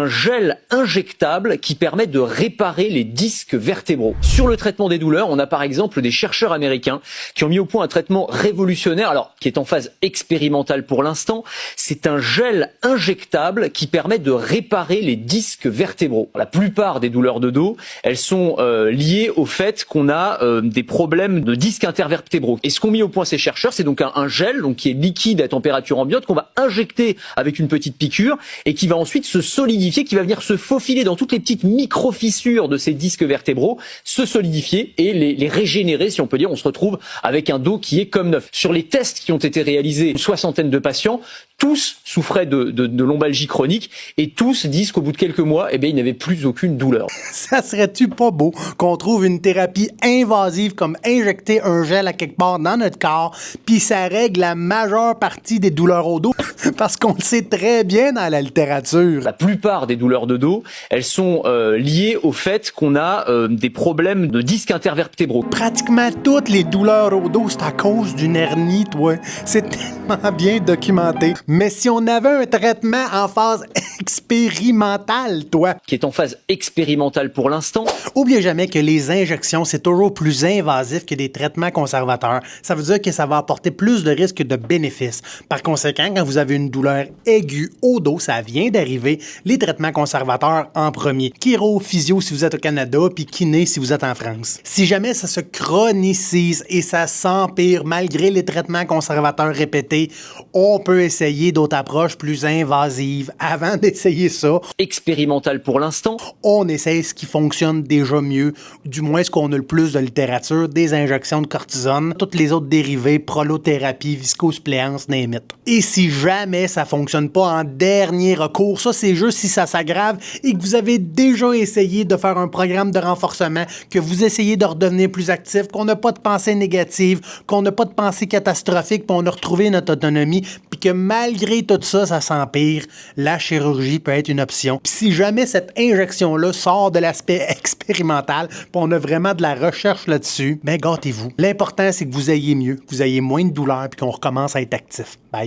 un gel injectable qui permet de réparer les disques vertébraux. Sur le traitement des douleurs, on a par exemple des chercheurs américains qui ont mis au point un traitement révolutionnaire, alors qui est en phase expérimentale pour l'instant. C'est un gel injectable qui permet de réparer les disques vertébraux. La plupart des douleurs de dos, elles sont liées au fait qu'on a des problèmes de disques intervertébraux. Et ce qu'ont mis au point ces chercheurs, c'est donc un gel donc qui est liquide à température ambiante qu'on va injecter avec une petite piqûre et qui va ensuite se solidifier, qui va venir se faufiler dans toutes les petites micro-fissures de ces disques vertébraux, se solidifier et les régénérer, si on peut dire. On se retrouve avec un dos qui est comme neuf. Sur les tests qui ont été réalisés, une soixantaine de patients, tous souffraient de lombalgie chronique et tous disent qu'au bout de quelques mois, eh bien, ils n'avaient plus aucune douleur. Ça serait-tu pas beau qu'on trouve une thérapie invasive comme injecter un gel à quelque part dans notre corps, puis ça règle la majeure partie des douleurs au dos? Parce qu'on le sait très bien dans la littérature. La plupart des douleurs de dos, elles sont liées au fait qu'on a des problèmes de disques intervertébraux. Pratiquement toutes les douleurs au dos, c'est à cause d'une hernie, toi. C'est tellement bien documenté. Mais si on avait un traitement en phase expérimentale, toi. Qui est en phase expérimentale pour l'instant. Oubliez jamais que les injections, c'est toujours plus invasif que des traitements conservateurs. Ça veut dire que ça va apporter plus de risques que de bénéfices. Par conséquent, quand vous avez une douleur aiguë au dos, ça vient d'arriver, les traitements conservateurs en premier. Chiro, physio si vous êtes au Canada, puis kiné si vous êtes en France. Si jamais ça se chronicise et ça s'empire malgré les traitements conservateurs répétés, on peut essayer d'autres approches plus invasives. Avant d'essayer ça, expérimental pour l'instant, on essaye ce qui fonctionne déjà mieux, du moins ce qu'on a le plus de littérature, des injections de cortisone, toutes les autres dérivés, prolothérapie, viscosuppléance, name it. Et si jamais ça fonctionne pas en dernier recours, ça c'est juste si ça s'aggrave et que vous avez déjà essayé de faire un programme de renforcement, que vous essayez de redevenir plus actif, qu'on n'a pas de pensée négative, qu'on n'a pas de pensée catastrophique, puis on a retrouvé notre autonomie, puis que malgré tout ça, ça s'empire, la chirurgie peut être une option. Puis si jamais cette injection-là sort de l'aspect expérimental, puis on a vraiment de la recherche là-dessus, ben gâtez-vous. L'important, c'est que vous ayez mieux, que vous ayez moins de douleur, puis qu'on recommence à être actif. Bye.